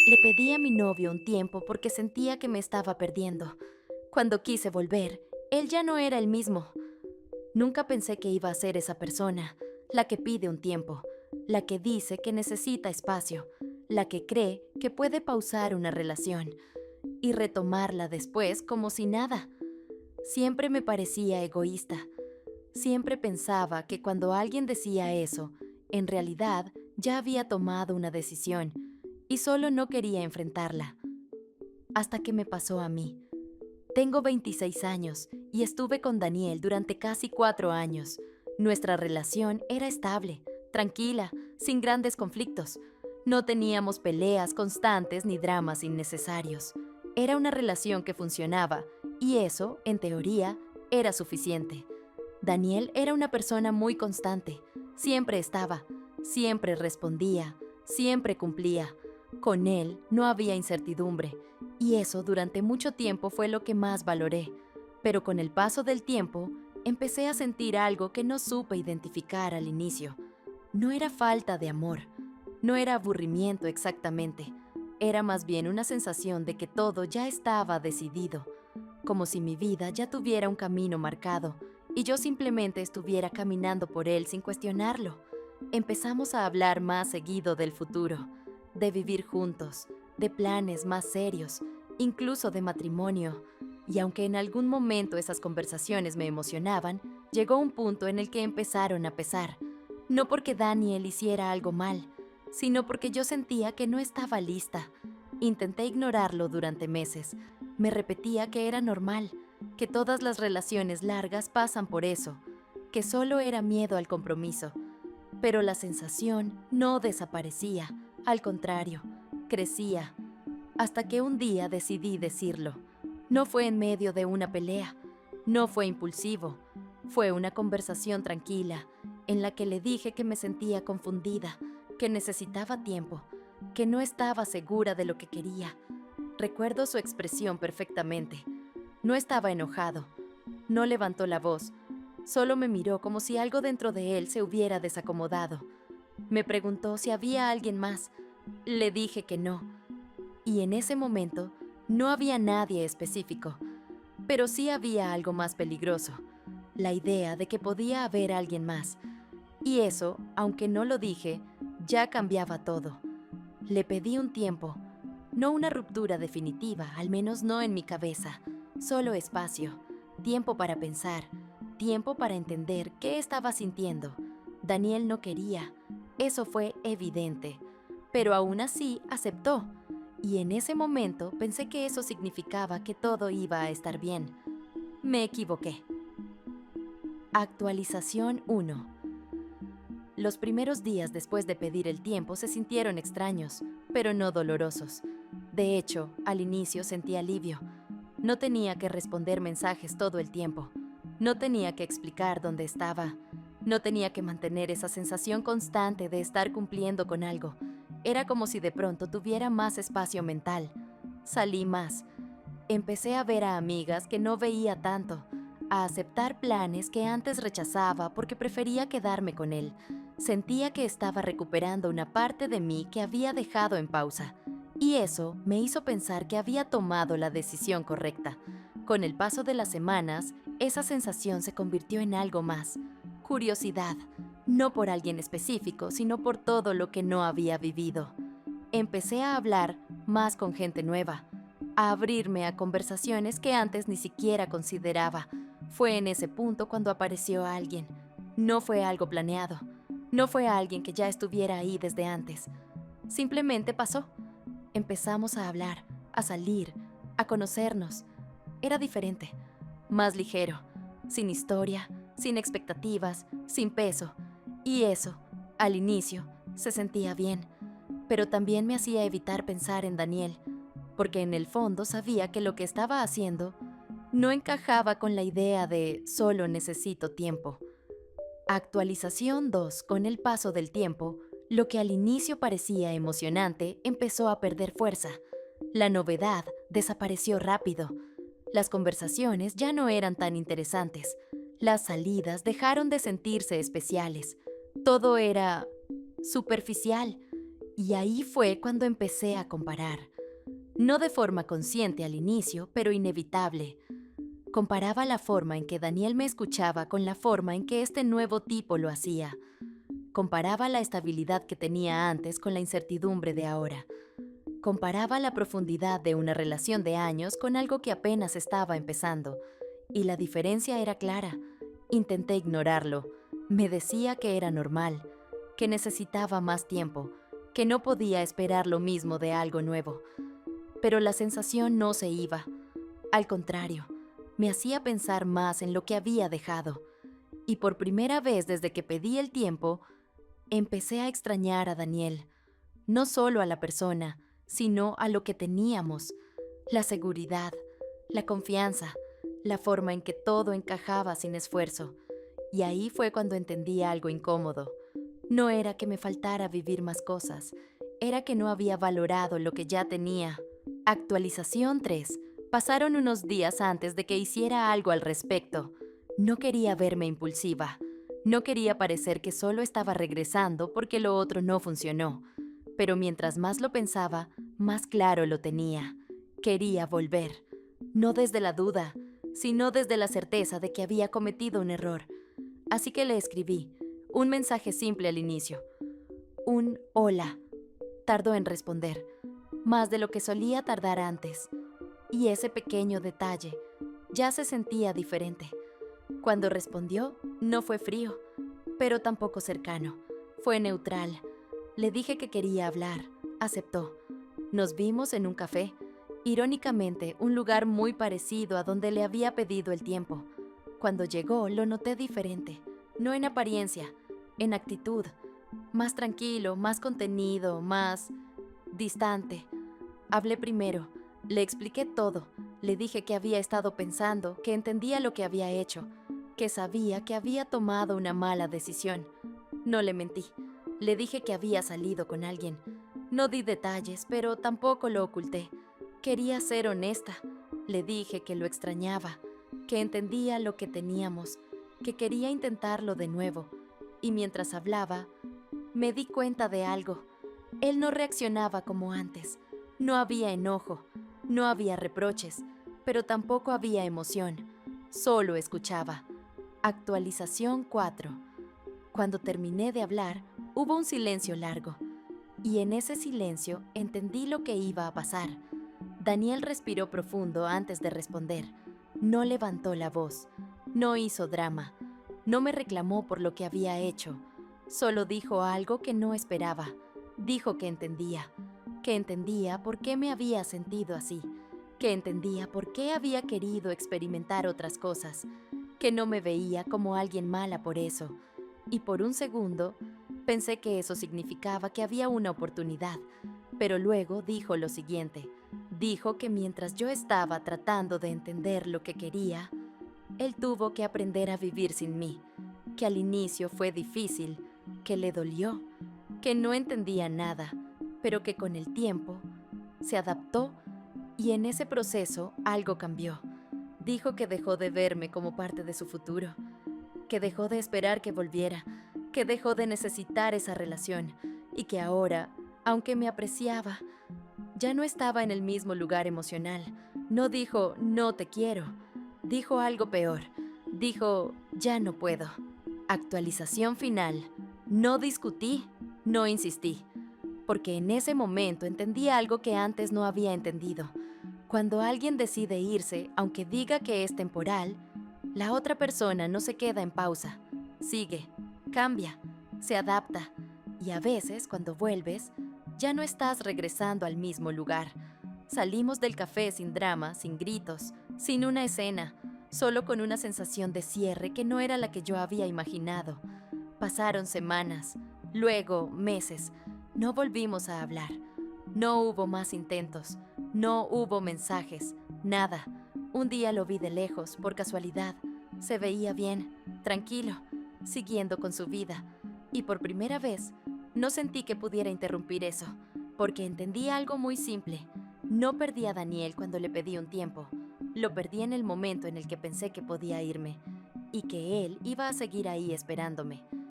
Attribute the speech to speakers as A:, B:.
A: Le pedí a mi novio un tiempo porque sentía que me estaba perdiendo. Cuando quise volver, él ya no era el mismo. Nunca pensé que iba a ser esa persona, la que pide un tiempo, la que dice que necesita espacio, la que cree que puede pausar una relación y retomarla después como si nada. Siempre me parecía egoísta. Siempre pensaba que cuando alguien decía eso, en realidad ya había tomado una decisión y solo no quería enfrentarla. Hasta que me pasó a mí. Tengo 26 años y estuve con Daniel durante casi 4 años. Nuestra relación era estable, tranquila, sin grandes conflictos. No teníamos peleas constantes ni dramas innecesarios. Era una relación que funcionaba y eso, en teoría, era suficiente. Daniel era una persona muy constante. Siempre estaba, siempre respondía, siempre cumplía. Con él no había incertidumbre, y eso durante mucho tiempo fue lo que más valoré. Pero con el paso del tiempo, empecé a sentir algo que no supe identificar al inicio. No era falta de amor, no era aburrimiento exactamente. Era más bien una sensación de que todo ya estaba decidido, como si mi vida ya tuviera un camino marcado y yo simplemente estuviera caminando por él sin cuestionarlo. Empezamos a hablar más seguido del futuro, de vivir juntos, de planes más serios, incluso de matrimonio. Y aunque en algún momento esas conversaciones me emocionaban, llegó un punto en el que empezaron a pesar. No porque Daniel hiciera algo mal, sino porque yo sentía que no estaba lista. Intenté ignorarlo durante meses. Me repetía que era normal, que todas las relaciones largas pasan por eso, que solo era miedo al compromiso. Pero la sensación no desaparecía, al contrario, crecía, hasta que un día decidí decirlo. No fue en medio de una pelea, no fue impulsivo, fue una conversación tranquila, en la que le dije que me sentía confundida, que necesitaba tiempo, que no estaba segura de lo que quería. Recuerdo su expresión perfectamente. No estaba enojado, no levantó la voz, solo me miró como si algo dentro de él se hubiera desacomodado. Me preguntó si había alguien más. Le dije que no. Y en ese momento no había nadie específico, pero sí había algo más peligroso, la idea de que podía haber alguien más. Y eso, aunque no lo dije, ya cambiaba todo. Le pedí un tiempo, no una ruptura definitiva, al menos no en mi cabeza, solo espacio, tiempo para pensar, tiempo para entender qué estaba sintiendo. Daniel no quería, eso fue evidente, pero aún así aceptó. Y en ese momento pensé que eso significaba que todo iba a estar bien. Me equivoqué. Actualización 1. Los primeros días después de pedir el tiempo se sintieron extraños, pero no dolorosos. De hecho, al inicio sentí alivio. No tenía que responder mensajes todo el tiempo. No tenía que explicar dónde estaba. No tenía que mantener esa sensación constante de estar cumpliendo con algo. Era como si de pronto tuviera más espacio mental. Salí más. Empecé a ver a amigas que no veía tanto, a aceptar planes que antes rechazaba porque prefería quedarme con él. Sentía que estaba recuperando una parte de mí que había dejado en pausa. Y eso me hizo pensar que había tomado la decisión correcta. Con el paso de las semanas, esa sensación se convirtió en algo más. Curiosidad, no por alguien específico, sino por todo lo que no había vivido. Empecé a hablar más con gente nueva, a abrirme a conversaciones que antes ni siquiera consideraba. Fue en ese punto cuando apareció alguien. No fue algo planeado. No fue alguien que ya estuviera ahí desde antes. Simplemente pasó. Empezamos a hablar, a salir, a conocernos. Era diferente, más ligero, sin historia, sin expectativas, sin peso. Y eso, al inicio, se sentía bien, pero también me hacía evitar pensar en Daniel, porque en el fondo sabía que lo que estaba haciendo no encajaba con la idea de solo necesito tiempo. Actualización 2. Con el paso del tiempo, lo que al inicio parecía emocionante empezó a perder fuerza. La novedad desapareció rápido. Las conversaciones ya no eran tan interesantes. Las salidas dejaron de sentirse especiales. Todo era superficial. Y ahí fue cuando empecé a comparar. No de forma consciente al inicio, pero inevitable. Comparaba la forma en que Daniel me escuchaba con la forma en que este nuevo tipo lo hacía. Comparaba la estabilidad que tenía antes con la incertidumbre de ahora. Comparaba la profundidad de una relación de años con algo que apenas estaba empezando. Y la diferencia era clara. Intenté ignorarlo. Me decía que era normal, que necesitaba más tiempo, que no podía esperar lo mismo de algo nuevo. Pero la sensación no se iba. Al contrario, me hacía pensar más en lo que había dejado. Y por primera vez desde que pedí el tiempo, empecé a extrañar a Daniel. No solo a la persona, sino a lo que teníamos. La seguridad, la confianza, la forma en que todo encajaba sin esfuerzo. Y ahí fue cuando entendí algo incómodo. No era que me faltara vivir más cosas, era que no había valorado lo que ya tenía. Actualización 3. Pasaron unos días antes de que hiciera algo al respecto. No quería verme impulsiva. No quería parecer que solo estaba regresando porque lo otro no funcionó. Pero mientras más lo pensaba, más claro lo tenía. Quería volver. No desde la duda, sino desde la certeza de que había cometido un error. Así que le escribí un mensaje simple al inicio. Un hola. Tardó en responder, más de lo que solía tardar antes. Y ese pequeño detalle ya se sentía diferente. Cuando respondió, no fue frío, pero tampoco cercano. Fue neutral. Le dije que quería hablar. Aceptó. Nos vimos en un café. Irónicamente, un lugar muy parecido a donde le había pedido el tiempo. Cuando llegó, lo noté diferente. No en apariencia, en actitud. Más tranquilo, más contenido, más distante. Hablé primero. Le expliqué todo. Le dije que había estado pensando, que entendía lo que había hecho, que sabía que había tomado una mala decisión. No le mentí. Le dije que había salido con alguien. No di detalles, pero tampoco lo oculté. Quería ser honesta. Le dije que lo extrañaba, que entendía lo que teníamos, que quería intentarlo de nuevo. Y mientras hablaba, me di cuenta de algo. Él no reaccionaba como antes. No había enojo, no había reproches, pero tampoco había emoción. Solo escuchaba. Actualización 4. Cuando terminé de hablar, hubo un silencio largo. Y en ese silencio entendí lo que iba a pasar. Daniel respiró profundo antes de responder. No levantó la voz. No hizo drama. No me reclamó por lo que había hecho. Solo dijo algo que no esperaba. Dijo que entendía por qué me había sentido así, que entendía por qué había querido experimentar otras cosas, que no me veía como alguien mala por eso. Y por un segundo, pensé que eso significaba que había una oportunidad, pero luego dijo lo siguiente. Dijo que mientras yo estaba tratando de entender lo que quería, él tuvo que aprender a vivir sin mí, que al inicio fue difícil, que le dolió, que no entendía nada, pero que con el tiempo se adaptó y en ese proceso algo cambió. Dijo que dejó de verme como parte de su futuro, que dejó de esperar que volviera, que dejó de necesitar esa relación y que ahora, aunque me apreciaba, ya no estaba en el mismo lugar emocional. No dijo, no te quiero. Dijo algo peor. Dijo, ya no puedo. Actualización final. No discutí, no insistí, porque en ese momento entendí algo que antes no había entendido. Cuando alguien decide irse, aunque diga que es temporal, la otra persona no se queda en pausa. Sigue, cambia, se adapta. Y a veces, cuando vuelves, ya no estás regresando al mismo lugar. Salimos del café sin drama, sin gritos, sin una escena, solo con una sensación de cierre que no era la que yo había imaginado. Pasaron semanas, luego meses. No volvimos a hablar. No hubo más intentos. No hubo mensajes. Nada. Un día lo vi de lejos, por casualidad. Se veía bien, tranquilo, siguiendo con su vida. Y por primera vez, no sentí que pudiera interrumpir eso, porque entendí algo muy simple. No perdí a Daniel cuando le pedí un tiempo. Lo perdí en el momento en el que pensé que podía irme, y que él iba a seguir ahí esperándome.